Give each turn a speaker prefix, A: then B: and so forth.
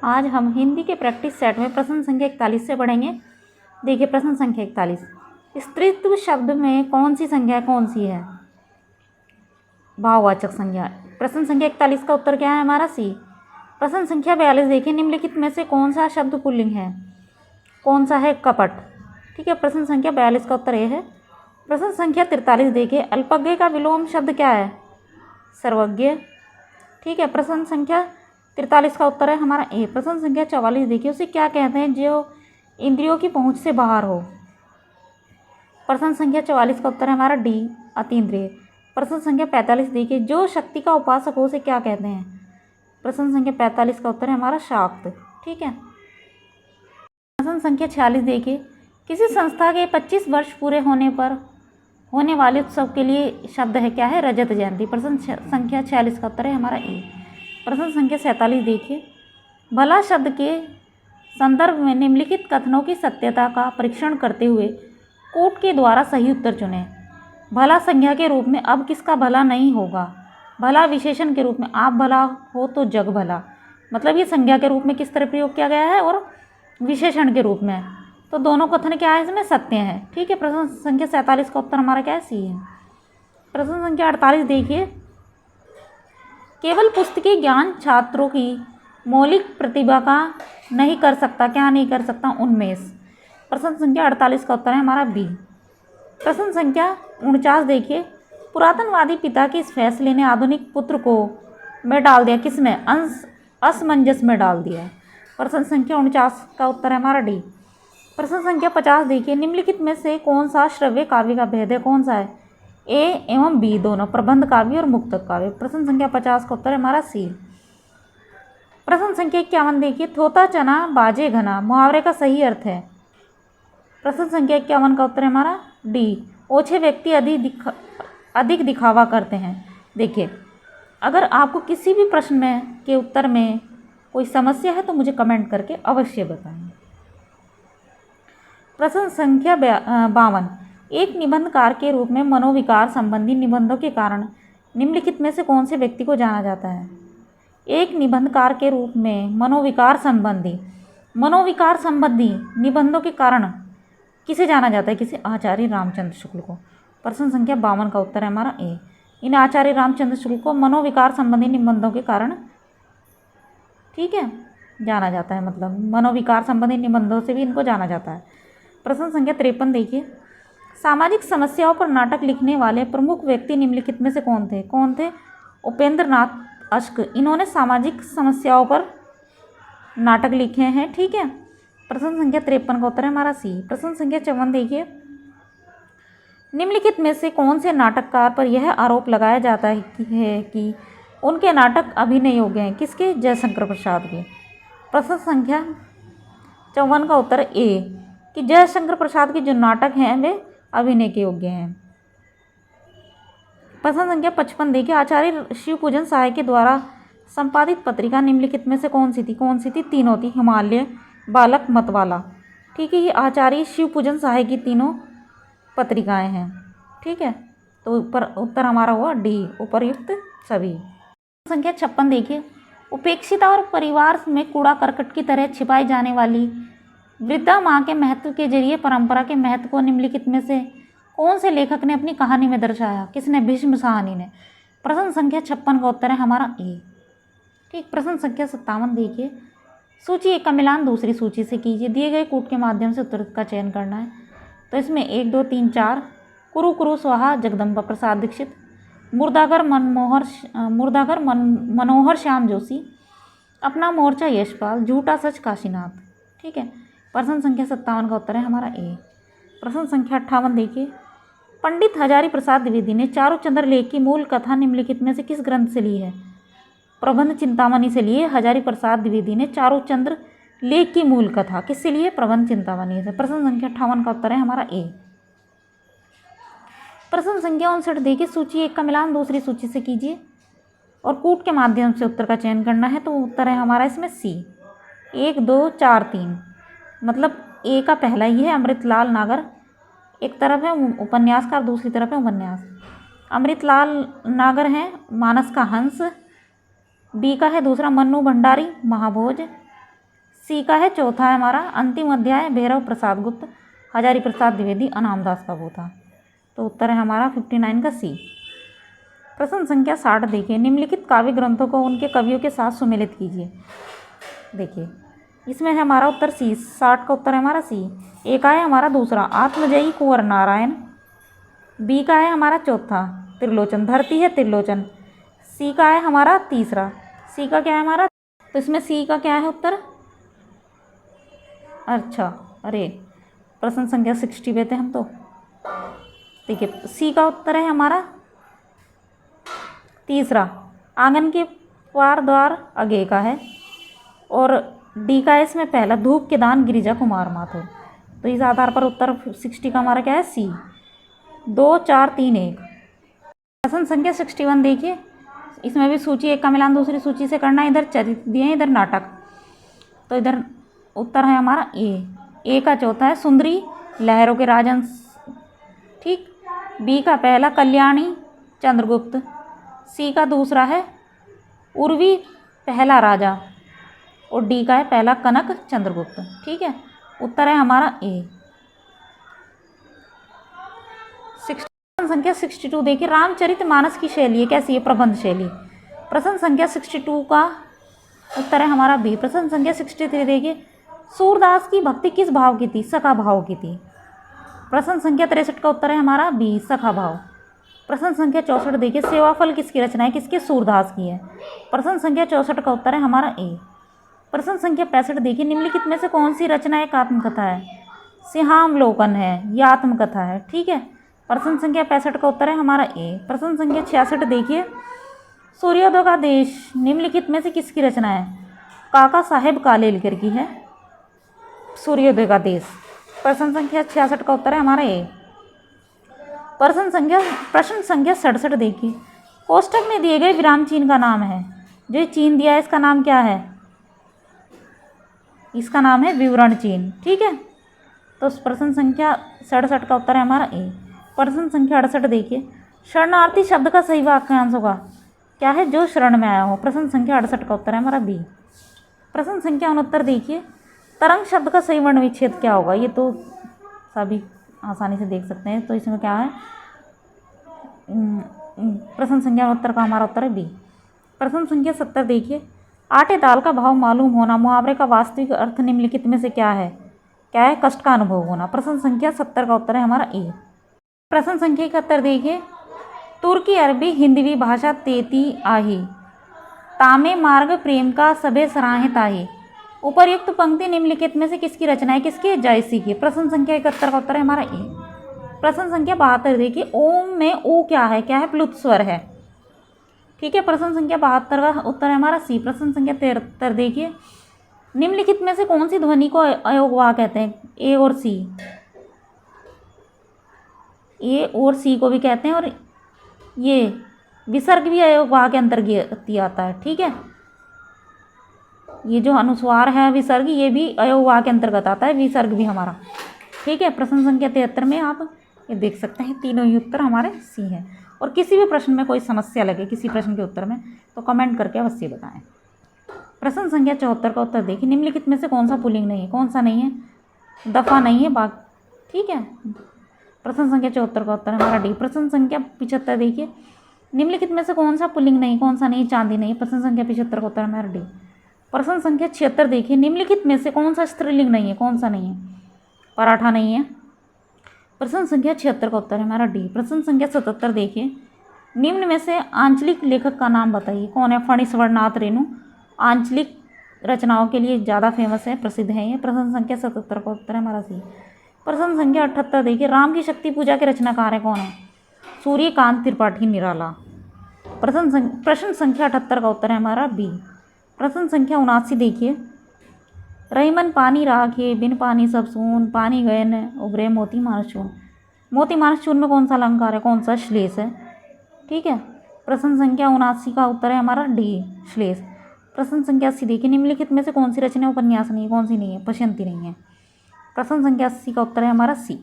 A: आज हम हिंदी के प्रैक्टिस सेट में प्रश्न संख्या 41 से पढ़ेंगे। देखिए प्रश्न संख्या 41, स्त्रीत्व शब्द में कौन सी संज्ञा कौन सी है? भाववाचक संज्ञा। प्रश्न संख्या 41 का उत्तर क्या है हमारा? सी। प्रश्न संख्या 42 देखिए, निम्नलिखित में से कौन सा शब्द पुल्लिंग है? कौन सा है? कपट। ठीक है, प्रश्न संख्या 42 का उत्तर ये है। प्रश्न संख्या 43 देखिए, अल्पज्ञ का विलोम शब्द क्या है? सर्वज्ञ। ठीक है, प्रश्न संख्या 43 का उत्तर है हमारा ए। प्रश्न संख्या 44 देखिए, उसे क्या कहते हैं जो इंद्रियों की पहुंच से बाहर हो? प्रश्न संख्या 44 का उत्तर है हमारा डी, अतीन्द्रिय। प्रश्न संख्या 45 देखिए, जो शक्ति का उपासक हो उसे क्या कहते हैं? प्रश्न संख्या 45 का उत्तर है हमारा शाक्त। ठीक है, प्रश्न संख्या 46 देखिए, किसी संस्था के 25 वर्ष पूरे होने पर होने वाले उत्सव के लिए शब्द है क्या है? रजत जयंती। प्रश्न संख्या 46 का उत्तर है हमारा ए। प्रश्न संख्या 47 देखिए, भला शब्द के संदर्भ में निम्नलिखित कथनों की सत्यता का परीक्षण करते हुए कोट के द्वारा सही उत्तर चुनें। भला संज्ञा के रूप में अब किसका भला नहीं होगा? भला विशेषण के रूप में आप भला हो तो जग भला। मतलब ये संज्ञा के रूप में किस तरह प्रयोग किया गया है और विशेषण के रूप में, तो दोनों कथन क्या है इसमें? सत्य है। ठीक है, प्रश्न संख्या 47 का उत्तर हमारा क्या है? सी है। प्रश्न संख्या 48 देखिए, केवल पुस्तकीय ज्ञान छात्रों की मौलिक प्रतिभा का नहीं कर सकता, क्या नहीं कर सकता? उन्मेष। प्रश्न संख्या 48 का उत्तर है हमारा बी। प्रश्न संख्या 49 देखिए, पुरातनवादी पिता के इस फैसले ने आधुनिक पुत्र को में डाल दिया, किसमें? असमंजस में डाल दिया। प्रश्न संख्या 49 का उत्तर है हमारा डी। प्रश्न संख्या 50 देखिए, निम्नलिखित में से कौन सा श्रव्य काव्य का भेद है? कौन सा है? ए एवं बी दोनों, प्रबंध काव्य और मुक्तक काव्य। प्रश्न संख्या 50 का उत्तर है हमारा सी। प्रश्न संख्या 51 देखिए, थोता चना बाजे घना मुहावरे का सही अर्थ है? प्रश्न संख्या 51 का उत्तर है हमारा डी, ओछे व्यक्ति अधिक दिखावा करते हैं। देखिए, अगर आपको किसी भी प्रश्न में के उत्तर में कोई समस्या है तो मुझे कमेंट करके अवश्य बताएं। प्रश्न संख्या 52, एक निबंधकार के रूप में मनोविकार संबंधी निबंधों के कारण निम्नलिखित में से कौन से व्यक्ति को जाना जाता है? एक निबंधकार के रूप में मनोविकार संबंधी निबंधों के कारण किसे जाना जाता है? किसे? आचार्य रामचंद्र शुक्ल को। प्रश्न संख्या 52 का उत्तर है हमारा ए। इन आचार्य रामचंद्र शुक्ल को मनोविकार संबंधी निबंधों के कारण, ठीक है, जाना जाता है। मतलब मनोविकार संबंधी निबंधों से भी इनको जाना जाता है। प्रश्न संख्या 53 देखिए, सामाजिक समस्याओं पर नाटक लिखने वाले प्रमुख व्यक्ति निम्नलिखित में से कौन थे? कौन थे? उपेंद्र नाथ अश्क। इन्होंने सामाजिक समस्याओं पर नाटक लिखे हैं। ठीक है, प्रश्न संख्या 53 का उत्तर है हमारा सी। प्रश्न संख्या 54 देखिए, निम्नलिखित में से कौन से नाटककार पर यह आरोप लगाया जाता है कि उनके नाटक अभिनय योग्य हैं? किसके? जयशंकर प्रसाद के। प्रश्न संख्या 54 का उत्तर ए, कि जयशंकर प्रसाद के जो नाटक हैं वे अभिनय के योग्य हैं। प्रश्न संख्या 55 देखिए, आचार्य शिवपूजन सहाय के द्वारा संपादित पत्रिका निम्नलिखित में से कौन सी थी? कौन सी थी? तीनों थी, हिमालय, बालक, मतवाला। ठीक है, ये आचार्य शिवपूजन सहाय की तीनों पत्रिकाएं हैं। ठीक है, तो उत्तर हमारा हुआ डी, उपर्युक्त सभी। संख्या 56 देखिए, उपेक्षिता और परिवार में कूड़ा करकट की तरह छिपाई जाने वाली वृद्धा माँ के महत्व के जरिए परंपरा के महत्व को निम्नलिखित में से कौन से लेखक ने अपनी कहानी में दर्शाया? किसने? भीष्म साहनी ने। प्रश्न संख्या 56 का उत्तर है हमारा ए। ठीक, प्रश्न संख्या 57 देखिए, सूची एक का मिलान दूसरी सूची से कीजिए। दिए गए कूट के माध्यम से उत्तर का चयन करना है। तो इसमें 1 2 3 4, कुरु कुरु स्वाहा जगदम्बा प्रसाद दीक्षित, मुर्दाघर मनोहर श्याम जोशी, अपना मोर्चा यशपाल, झूठा सच काशीनाथ। ठीक है, प्रश्न संख्या 57 का उत्तर है हमारा ए। प्रश्न संख्या 58 देखिए, पंडित हजारी प्रसाद द्विवेदी ने चारुचंद्र लेख की मूल कथा निम्नलिखित में से किस ग्रंथ से ली है? प्रबंध चिंतामणि से लिए हजारी प्रसाद द्विवेदी ने चारुचंद्र लेख की मूल कथा किससे लिए? प्रबंध चिंतामणि से। प्रश्न संख्या 58 का उत्तर है हमारा ए। प्रश्न संख्या 59 देखिए, सूची एक का मिलान दूसरी सूची से कीजिए और कूट के माध्यम से उत्तर का चयन करना है। तो उत्तर है हमारा इसमें सी, 1 2 4 3। मतलब ए का पहला ही है अमृतलाल नागर, एक तरफ है उपन्यासकार, दूसरी तरफ है उपन्यास। अमृतलाल नागर हैं मानस का हंस, बी का है दूसरा मन्नू भंडारी महाभोज, सी का है चौथा है हमारा अंतिम अध्याय भैरव प्रसाद गुप्त, हजारी प्रसाद द्विवेदी, अनामदास का वो था। तो उत्तर है हमारा 59 का सी। प्रश्न संख्या 60 देखिए, निम्नलिखित काव्य ग्रंथों को उनके कवियों के साथ सुमेलित कीजिए। देखिए इसमें है हमारा उत्तर सी, 60 का उत्तर है हमारा सी। ए का है हमारा दूसरा आत्मजयी कुंवर नारायण, बी का है हमारा चौथा त्रिलोचन, धरती है त्रिलोचन, सी का है हमारा तीसरा, सी का क्या है हमारा, तो इसमें सी का क्या है उत्तर, अच्छा अरे प्रश्न संख्या 60 पे थे हम तो। देखिए सी का उत्तर है हमारा तीसरा, आंगन के पार द्वार आगे का है, और डी का है इसमें पहला धूप के दान गिरिजा कुमार माथुर। तो इस आधार पर उत्तर 60 का हमारा क्या है सी। 2 4 3 1। प्रश्न संख्या 61 देखिए, इसमें भी सूची एक का मिलान दूसरी सूची से करना, इधर चरित्र दिए इधर नाटक। तो इधर उत्तर है हमारा ए का चौथा है सुंदरी लहरों के राजहंस, ठीक। बी का पहला कल्याणी चंद्रगुप्त, सी का दूसरा है उर्वी पहला राजा, और डी का है पहला कनक चंद्रगुप्त, ठीक है। उत्तर है हमारा ए। प्रश्न संख्या 62 देखिए, रामचरितमानस की शैली कैसी है, प्रबंध शैली। प्रश्न संख्या 62 का उत्तर है हमारा बी। प्रश्न संख्या 63 देखिए, सूरदास की भक्ति किस भाव की थी, सखा भाव की थी। प्रश्न संख्या 63 का उत्तर है हमारा बी, सखा भाव। प्रश्न संख्या 64 देखिए, सेवाफल किसकी रचना है, किसके, सूरदास की है। प्रश्न संख्या 64 का उत्तर है हमारा ए। प्रश्न संख्या 65 देखिए, निम्नलिखित में से कौन सी रचना एक आत्मकथा है, सिंहावलोकन है, यह आत्मकथा है, ठीक है। प्रश्न संख्या 65 का उत्तर है हमारा ए। प्रश्न संख्या 66 देखिए, सूर्योदय का देश निम्नलिखित में से किसकी रचना है, काका साहेब कालेलकर की है सूर्योदय का देश। प्रश्न संख्या 66 का उत्तर है हमारा ए। प्रश्न संख्या 67 देखिए, कोष्टक में दिए गए विराम चिन्ह का नाम है, जो चिन्ह दिया है इसका नाम क्या है, इसका नाम है विवरण चिन्ह, ठीक है। तो प्रश्न संख्या 67 का उत्तर है हमारा ए। प्रश्न संख्या 68 देखिए, शरणार्थी शब्द का सही वाक्यांश होगा क्या है, जो शरण में आया हो। प्रश्न संख्या 68 का उत्तर है हमारा बी। प्रश्न संख्या 69 देखिए, तरंग शब्द का सही वर्ण विच्छेद क्या होगा, ये तो सभी आसानी से देख सकते हैं। तो इसमें क्या है, प्रश्न संख्या 69 का हमारा उत्तर है बी। प्रश्न संख्या 70 देखिए, आटे दाल का भाव मालूम होना मुहावरे का वास्तविक अर्थ निम्नलिखित में से क्या है, कष्ट का अनुभव होना। प्रश्न संख्या 70 का उत्तर है हमारा ए। प्रश्न संख्या 71 देखिए, तुर्की अरबी हिंदवी भाषा तेती आही, तामे मार्ग प्रेम का सभे सराहे ताही। उपर्युक्त पंक्ति निम्नलिखित में से किसकी रचना है, किसकी, जयसी की। प्रश्न संख्या 71 का उत्तर है हमारा ए। प्रश्न संख्या 72 देखिए, ओम में ओ क्या है प्लुत स्वर है, ठीक है। प्रश्न संख्या 72 का उत्तर है हमारा सी। प्रश्न संख्या 73 देखिए, निम्नलिखित में से कौन सी ध्वनि को अयोगवाह कहते हैं, ए और सी, ए और सी को भी कहते हैं, और ये विसर्ग भी अयोगवाह के अंतर्गत आता है, ठीक है। ये जो अनुस्वार है विसर्ग, ये भी अयोगवाह के अंतर्गत आता है, विसर्ग भी हमारा, ठीक है। प्रश्न संख्या 73 में आप ये देख सकते हैं, तीनों ही उत्तर हमारे सी हैं। और किसी भी प्रश्न में कोई समस्या लगे किसी प्रश्न के उत्तर में, तो कमेंट करके अवश्य बताएं। प्रश्न संख्या 74 का उत्तर देखिए, निम्नलिखित में से कौन सा पुल्लिंग नहीं है, कौन सा नहीं है, दफा नहीं है, बाग, ठीक है। प्रश्न संख्या 74 का उत्तर है हमारा डी। प्रश्न संख्या 75 देखिए, निम्नलिखित में से कौन सा पुल्लिंग नहीं, कौन सा नहीं, चांदी नहीं। प्रश्न संख्या 75 का उत्तर है हमारा डी। प्रश्न संख्या 76 देखिए, निम्नलिखित में से कौन सा स्त्रीलिंग नहीं है, कौन सा नहीं है, पराठा नहीं है। प्रश्न संख्या 76 का उत्तर है हमारा डी। प्रश्न संख्या 77 देखिए, निम्न में से आंचलिक लेखक का नाम बताइए, कौन है, फणीश्वरनाथ रेणु, आंचलिक रचनाओं के लिए ज़्यादा फेमस है, प्रसिद्ध है ये। प्रश्न संख्या 77 का उत्तर है हमारा सी। प्रश्न संख्या 78 देखिए, राम की शक्ति पूजा के रचनाकार है, कौन है, सूर्यकांत त्रिपाठी निराला। प्रश्न संख्या 78 का उत्तर है हमारा बी। प्रश्न संख्या 79 देखिए, रहीमन पानी राखे बिन पानी सब सून, पानी गए न उभरे मोती मानस चून। मोती मानस चून में कौन सा अलंकार है, कौन सा श्लेष है, ठीक है। प्रश्न संख्या 79 का उत्तर है हमारा डी, श्लेष। प्रश्न संख्या 80 देखिए, निम्नलिखित में से कौन सी रचना उपन्यास नहीं है, कौन सी नहीं है, पश्यंती नहीं है। प्रश्न संख्या 80 का उत्तर है हमारा सी।